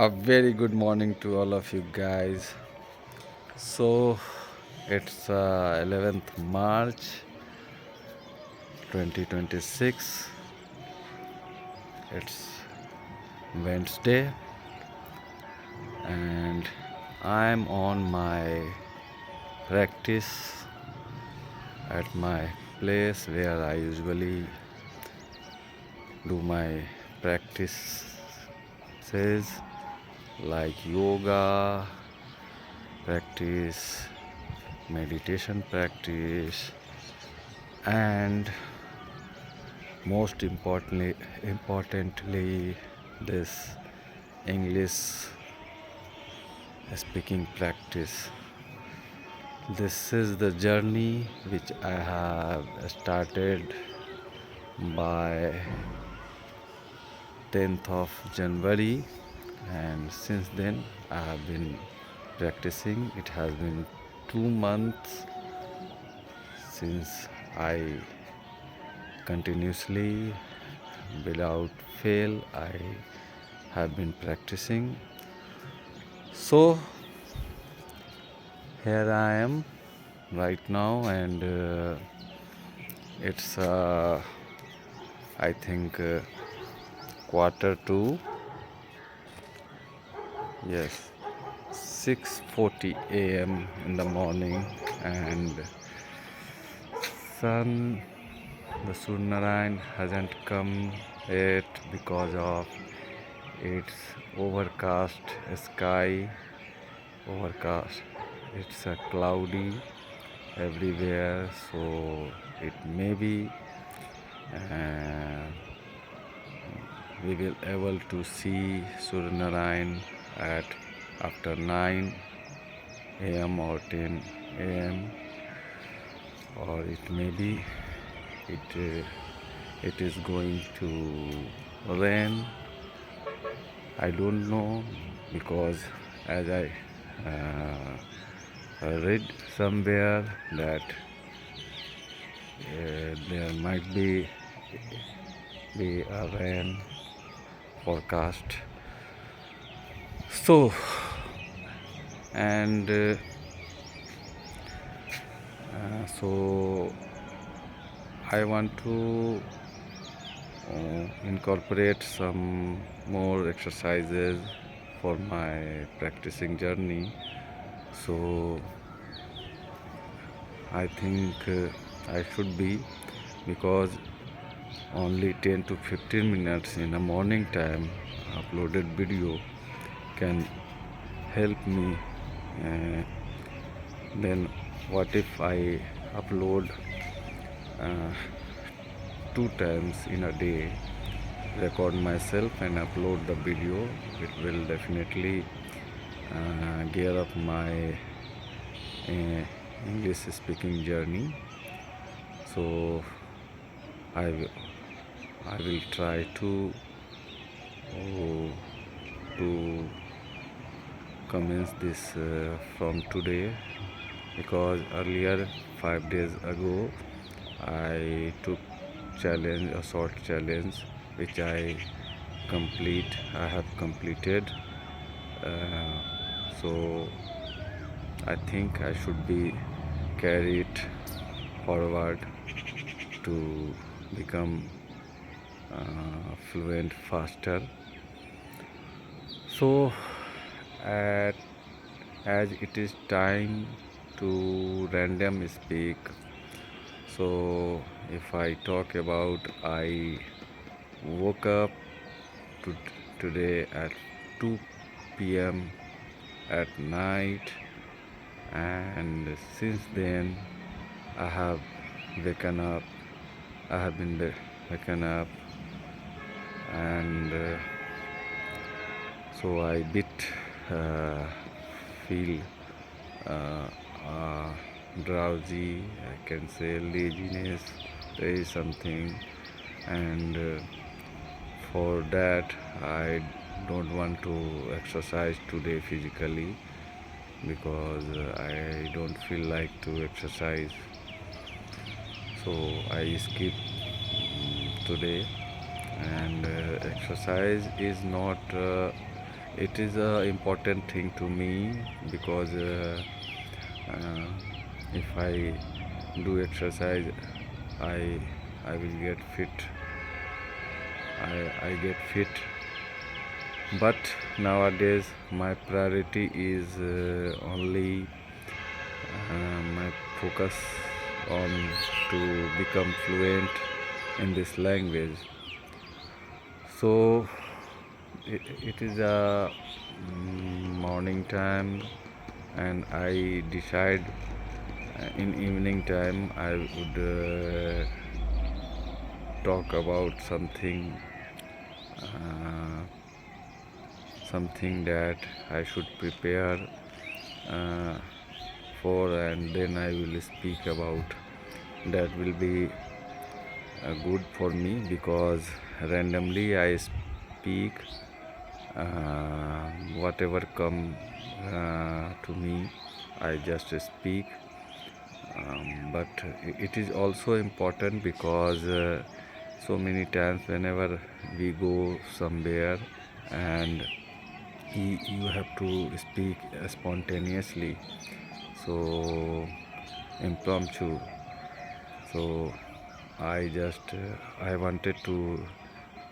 A very good morning to all of you guys. So it's 11th March 2026. It's Wednesday, and I'm on my practice at my place where I usually do my practices like yoga practice, meditation practice, and most importantly this English speaking practice. This is the journey which I have started by 10th of January, and since then I have been practicing. It has been 2 months since I continuously, without fail, I have been practicing. So here I am right now, and it's I think quarter to, yes, 6:40 a.m. in the morning, and sun, the Suryanarayan hasn't come yet because of its overcast sky. Overcast, it's cloudy everywhere, so it may be uh, we will able to see Suryanarayan at after 9 a.m. or 10 a.m., or it may be it is going to rain. I don't know, because as I read somewhere that there might be a rain forecast. So, and so I want to incorporate some more exercises for my practicing journey. So I think I should be, because only 10 to 15 minutes in the morning time uploaded video can help me. Then what if I upload uh, 2 times in a day, record myself and upload the video? It will definitely gear up my English speaking journey. So I will try to oh, to commence this from today, because earlier 5 days ago I took a short challenge which I have completed. So I think I should be carried forward to become fluent faster. So at, as it is time to random speak, so if I talk about, I woke up today at 2 p.m. at night, and since then I have waken up I have been waken up, and so I feel uh, drowsy, I can say laziness, there is something, and for that I don't want to exercise today physically, because I don't feel like to exercise, so I skip today. And exercise is not It is a important thing to me because uh, if I do exercise, I I will get fit. I get fit. But nowadays my priority is only my focus on to become fluent in this language. So it is a morning time, and I decide in evening time I would talk about uh, something that I should prepare uh, for, and then I will speak about. That will be good for me because randomly I speak whatever come to me. I just speak, but it is also important because so many times whenever we go somewhere and you have to speak spontaneously, so impromptu. So I wanted to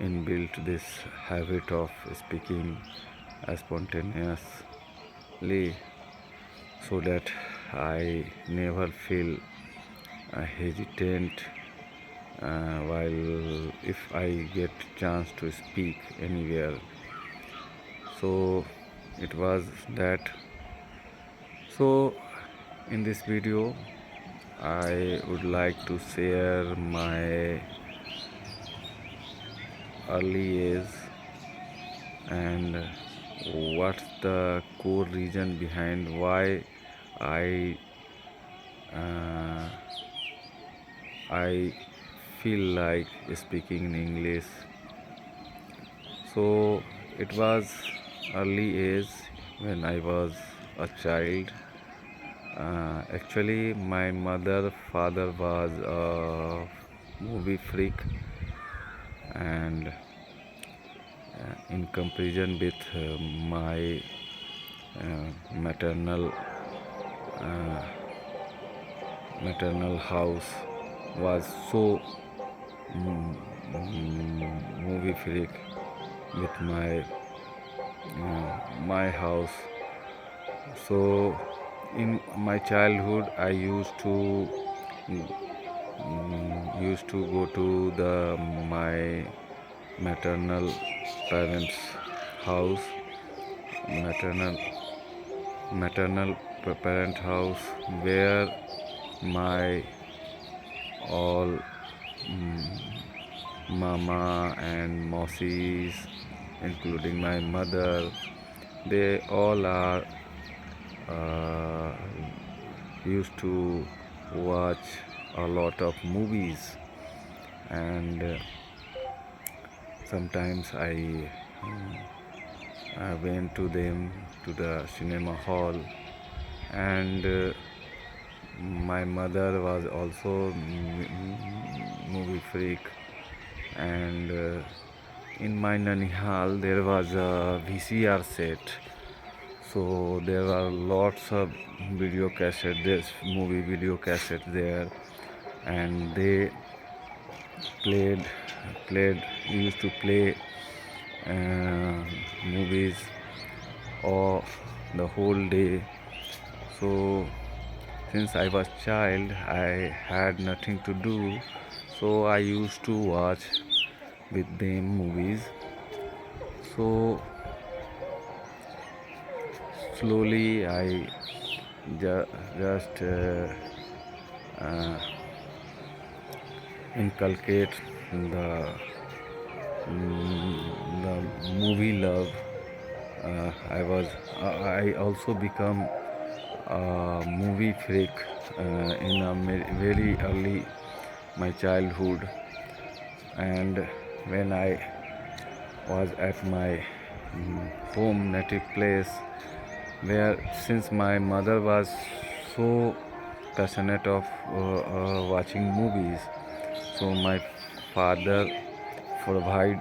inbuilt this habit of speaking spontaneously, so that I never feel hesitant while if I get chance to speak anywhere. So it was that. So in this video I would like to share my early age and what's the core reason behind why I uh, I feel like speaking in English. So it was early age when I was a child. Actually, my father was a movie freak, and in comparison with my maternal uh, maternal house was so movie freak with my house. So in my childhood I used to go to the my maternal parents house, maternal parent house, where my all mama and mausis, including my mother, they all are uh, used to watch a lot of movies, and sometimes I went to them to the cinema hall, and my mother was also movie freak, and in my Nanihal there was a VCR set, so there are lots of video cassette, this movie video cassette there, and they played used to play movies or the whole day. So since I was child, I had nothing to do, so I used to watch with them movies. So slowly I just uh, inculcate the the movie love. I also become a movie freak in a very early my childhood, and when I was at my home native place, where since my mother was so passionate of watching movies, so my father provide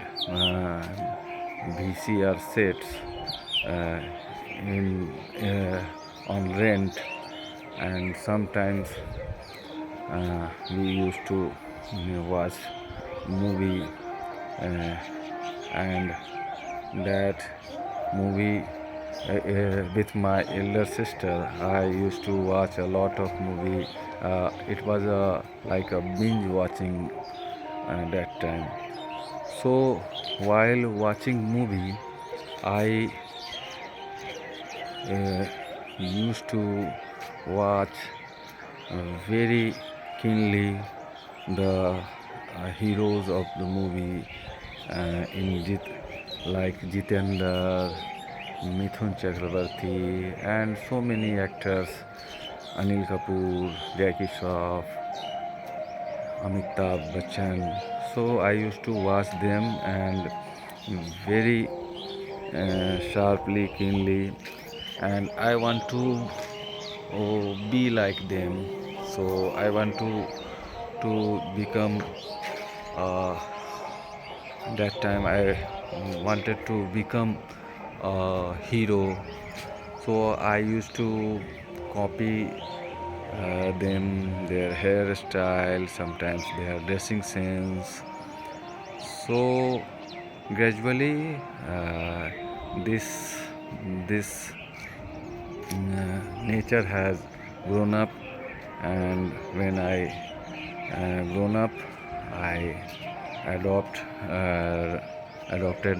VCR sets uh, in on rent, and sometimes we used to watch movie, uh, and that movie with my elder sister. I used to watch a lot of movie. It was like a binge watching that time. So while watching movie, I uh, used to watch very keenly the heroes of the movie, like Jitendra, Mithun Chakrabarti, and so many actors, Anil Kapoor, Jackie Shroff, Amitabh Bachchan. So I used to watch them and very sharply, keenly, and I want to be like them. So I want to become. Uh, that time I wanted to become a hero. So I used to copy them, their hairstyle, sometimes their dressing sense. So gradually, this nature has grown up, and when I grown up, I adopt uh, adopted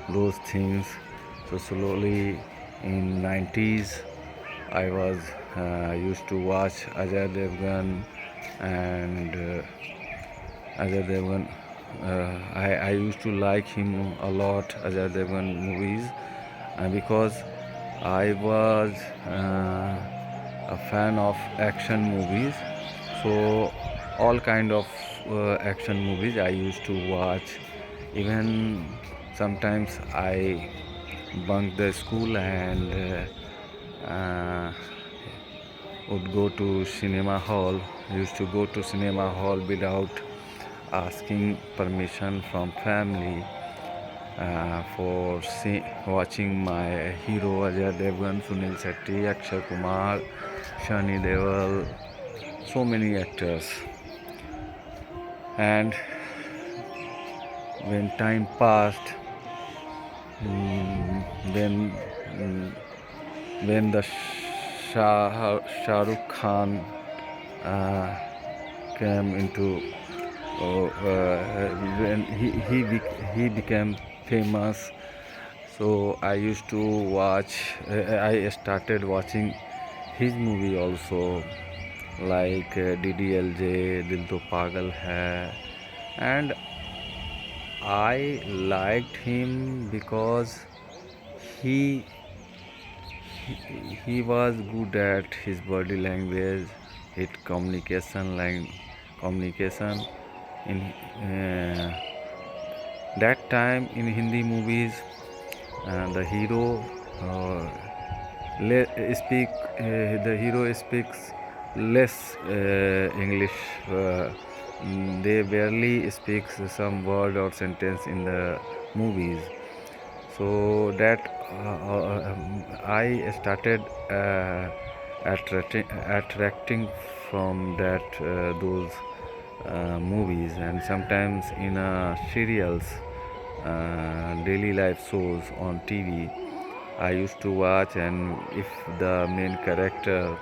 those things. So slowly in 90s, I was used to watch Ajay Devgan, and Ajay Devgan. I used to like him a lot, Ajay Devgan movies, because I was a fan of action movies. So all kind of action movies I used to watch. Even sometimes I bunked the school and would go to cinema hall. Used to go to cinema hall without asking permission from family for watching my hero Ajay Devgan, Sunil Shetty, Akshay Kumar, Shani Deol, so many actors. And when time passed, when mm, when the Shah Rukh Khan uh, came into when he became famous. So I used to watch. I started watching his movie also, like DDLJ, Dil To Pagal Hai, and I liked him because he he was good at his body language, his communication in that time in Hindi movies. The hero uh, speak the hero speaks less English. They barely speak some word or sentence in the movies. So that I started attracting from that those movies, and sometimes in serials, daily life shows on TV. I used to watch, and if the main character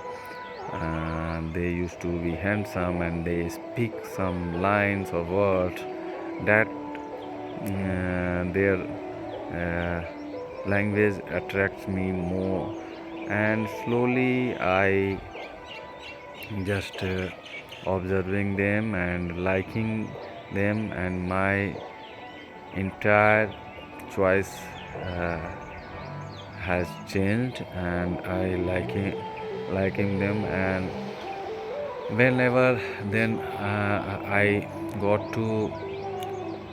they used to be handsome and they speak some lines or words that their language attracts me more, and slowly I just observing them and liking them, and my entire choice uh, has changed, and I liking them. And whenever then I got to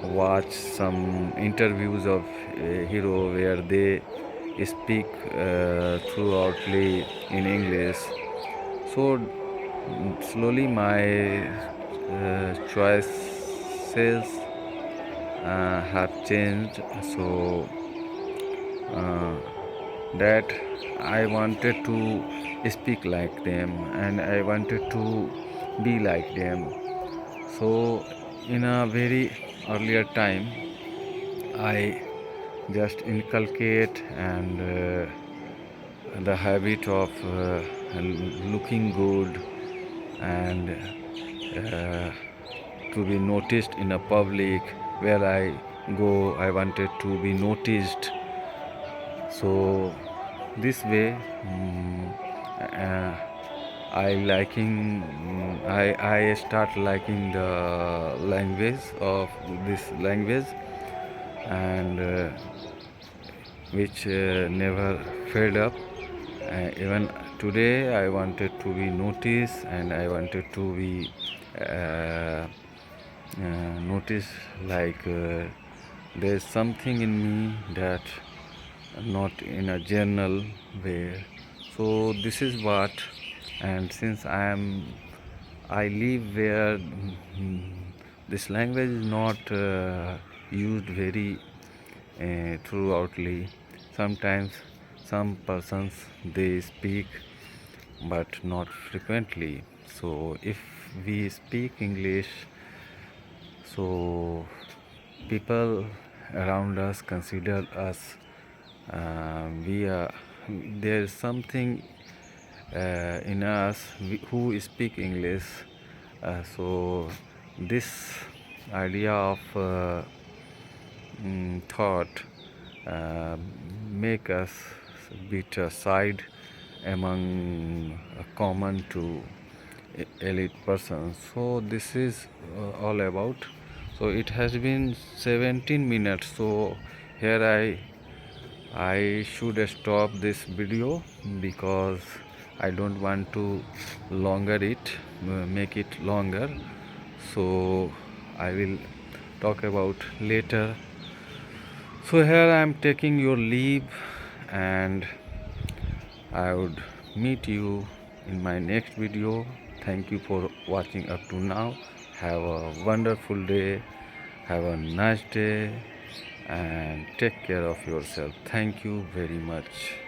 watch some interviews of hero where they speak throughoutly in English. So slowly my choices have changed. So that I wanted to speak like them and I wanted to be like them. So in a very earlier time, I just inculcate and the habit of looking good and to be noticed in a public. Where I go, I wanted to be noticed. So this way, uh, I start liking the language of this language, and which never fed up. Even today, I wanted to be noticed, and I wanted to be noticed. Like there's something in me that not in a general way. So this is what, and since I live where this language is not used very throughoutly. Sometimes some persons they speak, but not frequently. So if we speak English, so people around us consider us we are there is something in us who speak English. So this idea of thought uh, make us bit aside among common to elite persons. So this is all about. So it has been 17 minutes. So here I should stop this video because I don't want to longer it, make it longer. So I will talk about later. So here I am taking your leave, and I would meet you in my next video. Thank you for watching up to now. Have a wonderful day. Have a nice day and take care of yourself. Thank you very much.